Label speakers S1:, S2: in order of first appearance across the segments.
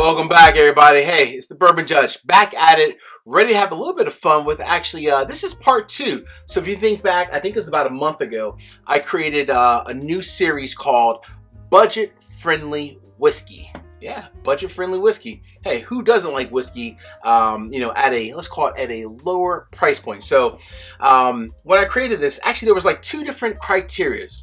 S1: Welcome back, everybody. Hey, it's the Bourbon Judge, back at it, ready to have a little bit of fun with actually, this is part 2. So if you think back, I think it was about a month ago, I created a new series called Budget Friendly Whiskey. Yeah, budget friendly whiskey. Hey, who doesn't like whiskey, at a, let's call it at a lower price point. So when I created this, actually there was like 2 different criterias.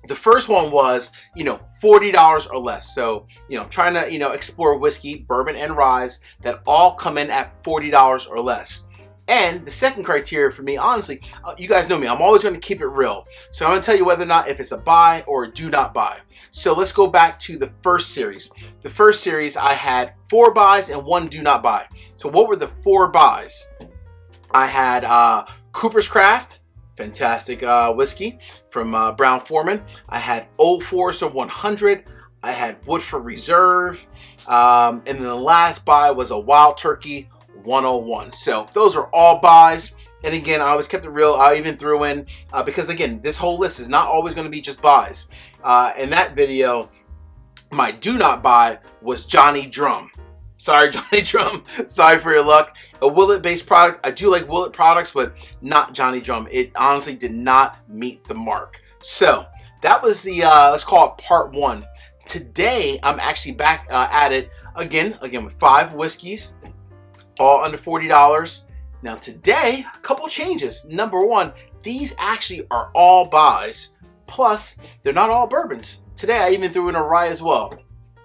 S1: The first one was, $40 or less. So, trying to, explore whiskey, bourbon, and rye that all come in at $40 or less. And the second criteria for me, honestly, you guys know me, I'm always going to keep it real. So I'm going to tell you whether or not if it's a buy or a do not buy. So let's go back to the first series. The first series, I had 4 buys and 1 do not buy. So what were the 4 buys? I had Cooper's Craft. Fantastic whiskey from Brown-Forman. I had Old Forester 100. I had Woodford Reserve. And then the last buy was a Wild Turkey 101. So those are all buys. And again, I always kept it real. I even threw in, because again, this whole list is not always going to be just buys. In that video, my do not buy was Johnny Drum. Sorry, Johnny Drum. Sorry for your luck. A Willet-based product. I do like Willet products, but not Johnny Drum. It honestly did not meet the mark. So that was the, let's call it part 1. Today, I'm actually back at it again with 5 whiskeys, all under $40. Now today, a couple changes. Number 1, these actually are all buys. Plus, they're not all bourbons. Today, I even threw in a rye as well.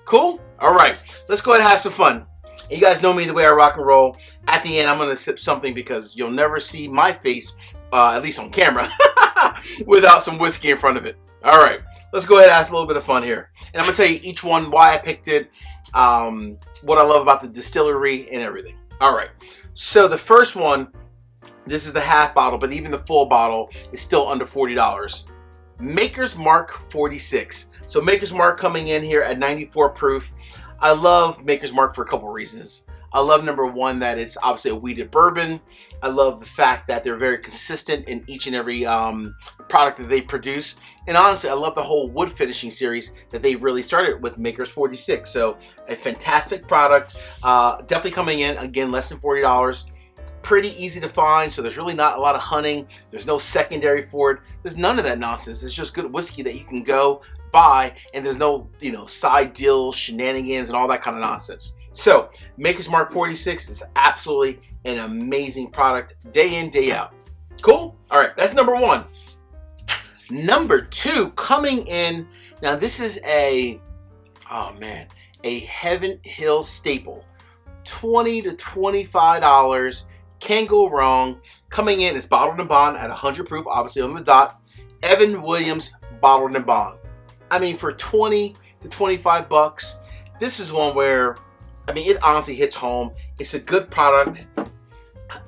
S1: Cool? All right, let's go ahead and have some fun. You guys know me the way I rock and roll. At the end, I'm going to sip something because you'll never see my face, at least on camera, without some whiskey in front of it. All right, let's go ahead and have a little bit of fun here. And I'm going to tell you each one, why I picked it, what I love about the distillery, and everything. All right, so the first one, this is the half bottle, but even the full bottle is still under $40. Maker's Mark 46. So Maker's Mark coming in here at 94 proof. I love Maker's Mark for a couple reasons. I love number 1 that it's obviously a wheated bourbon. I love the fact that they're very consistent in each and every product that they produce. And honestly, I love the whole wood finishing series that they really started with Maker's 46. So a fantastic product. Definitely coming in, again, less than $40. Pretty easy to find, so there's really not a lot of hunting. There's no secondary for it. There's none of that nonsense. It's just good whiskey that you can go buy, and there's no side deals, shenanigans, and all that kind of nonsense. So Maker's Mark 46 is absolutely an amazing product, day in, day out. Cool? All right, that's number 1. Number 2 coming in. Now this is a Heaven Hill staple, $20 to $25. Can't go wrong. Coming in is bottled and bond at 100 proof, obviously on the dot. Evan Williams bottled and bond. I mean, for 20 to 25 bucks, this is one where, it honestly hits home. It's a good product.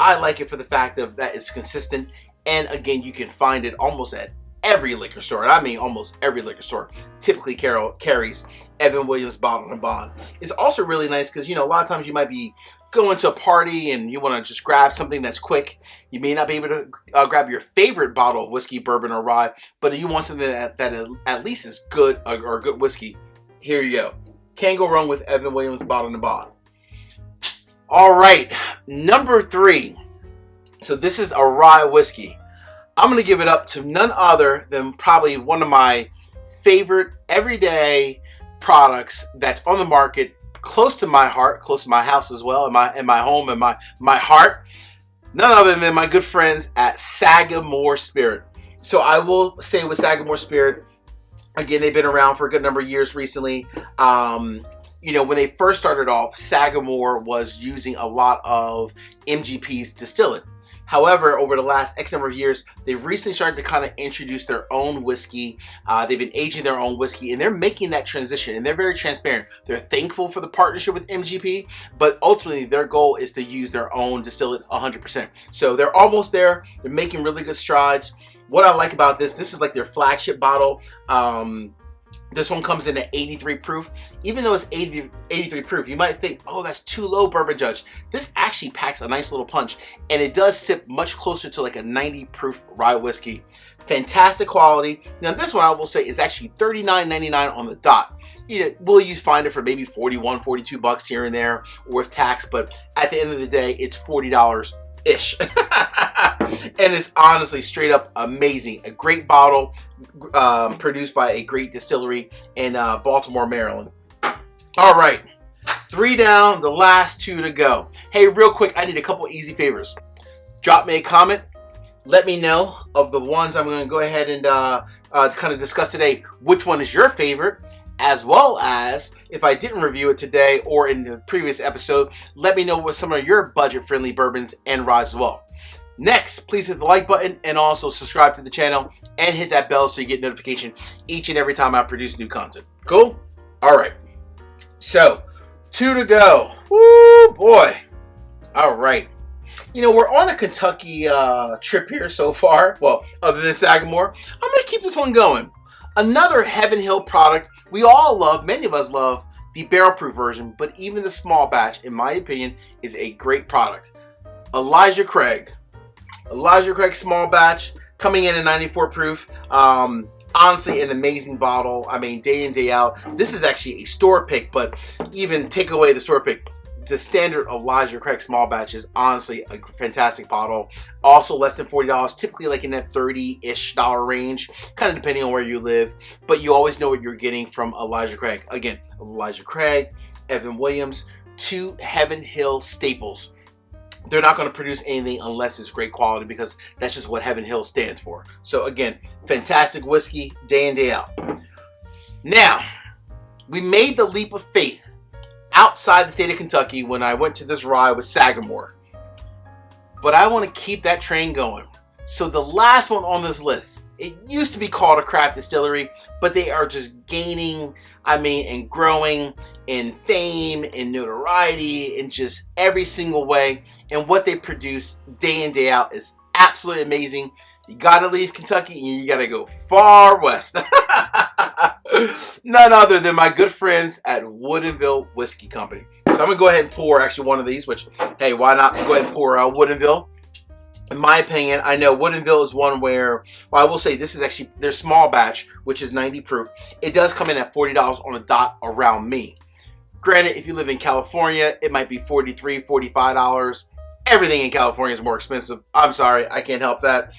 S1: I like it for the fact that it's consistent. And again, you can find it almost at every liquor store. And almost every liquor store typically carries Evan Williams bottled and bond. It's also really nice because, a lot of times you might be going to a party and you want to just grab something that's quick. You may not be able to grab your favorite bottle of whiskey, bourbon, or rye, but you want something that at least is good or good whiskey. Here you go. Can't go wrong with Evan Williams bottled and bond. All right, number 3. So this is a rye whiskey. I'm going to give it up to none other than probably one of my favorite everyday products that's on the market, close to my heart, close to my house as well, in my home and my heart. None other than my good friends at Sagamore Spirit. So I will say with Sagamore Spirit, again, they've been around for a good number of years recently. When they first started off, Sagamore was using a lot of MGP's distillate. However, over the last X number of years, they've recently started to kind of introduce their own whiskey. They've been aging their own whiskey, and they're making that transition, and they're very transparent. They're thankful for the partnership with MGP, but ultimately their goal is to use their own distillate 100%. So they're almost there. They're making really good strides. What I like about this is like their flagship bottle. This one comes in at 83 proof. Even though it's 83 proof, you might think, oh, that's too low, Bourbon Judge. This actually packs a nice little punch, and it does sip much closer to like a 90 proof rye whiskey. Fantastic quality. Now this one I will say is actually $39.99 on the dot. will you find it for maybe 41, 42 bucks here and there with tax, but at the end of the day, it's $40-ish. And it's honestly straight up amazing. A great bottle, produced by a great distillery in Baltimore, Maryland. All right, 3 down, the last 2 to go. Hey, real quick, I need a couple easy favors. Drop me a comment. Let me know of the ones I'm going to go ahead and kind of discuss today, which one is your favorite, as well as if I didn't review it today or in the previous episode, let me know what some of your budget-friendly bourbons and ryes as well. Next, please hit the like button and also subscribe to the channel and hit that bell so you get notification each and every time I produce new content. Cool? All right. So, 2 to go. Woo, boy. All right. We're on a Kentucky trip here so far. Well, other than Sagamore. I'm going to keep this one going. Another Heaven Hill product we all love, many of us love the barrel proof version, but even the small batch, in my opinion, is a great product. Elijah Craig small batch, coming in at 94 proof. Honestly, an amazing bottle. I mean, day in, day out. This is actually a store pick, but even take away the store pick, the standard Elijah Craig small batch is honestly a fantastic bottle. Also less than $40, typically like in that $30-ish range, kind of depending on where you live. But you always know what you're getting from Elijah Craig. Again, Elijah Craig, Evan Williams, 2 Heaven Hill staples. They're not going to produce anything unless it's great quality, because that's just what Heaven Hill stands for. So again, fantastic whiskey, day in, day out. Now, we made the leap of faith outside the state of Kentucky when I went to this rye with Sagamore. But I want to keep that train going. So the last one on this list, it used to be called a craft distillery, but they are just gaining, and growing in fame, in notoriety, in just every single way. And what they produce day in, day out is absolutely amazing. You got to leave Kentucky and you got to go far west. None other than my good friends at Woodenville Whiskey Company. So I'm going to go ahead and pour actually one of these, which, hey, why not go ahead and pour Woodenville? In my opinion, I know Woodenville is one where, well, I will say this is actually their small batch, which is 90 proof. It does come in at $40 on a dot around me. Granted, if you live in California, it might be $43, $45. Everything in California is more expensive. I'm sorry, I can't help that.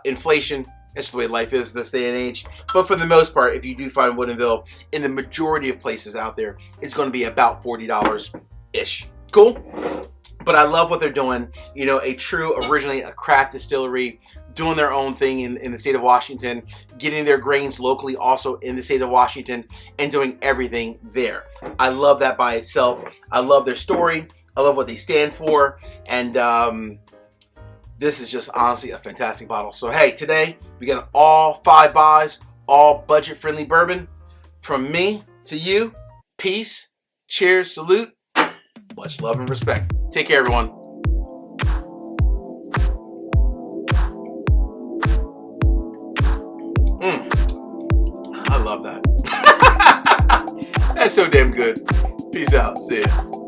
S1: Inflation, it's the way life is this day and age. But for the most part, if you do find Woodenville, in the majority of places out there, it's going to be about $40-ish. Cool? But I love what they're doing. Originally a craft distillery, doing their own thing in the state of Washington, getting their grains locally also in the state of Washington, and doing everything there. I love that by itself. I love their story. I love what they stand for. And this is just honestly a fantastic bottle. So hey, today we got all 5 buys, all budget-friendly bourbon. From me to you, peace, cheers, salute, much love and respect. Take care, everyone. I love that. That's so damn good. Peace out. See ya.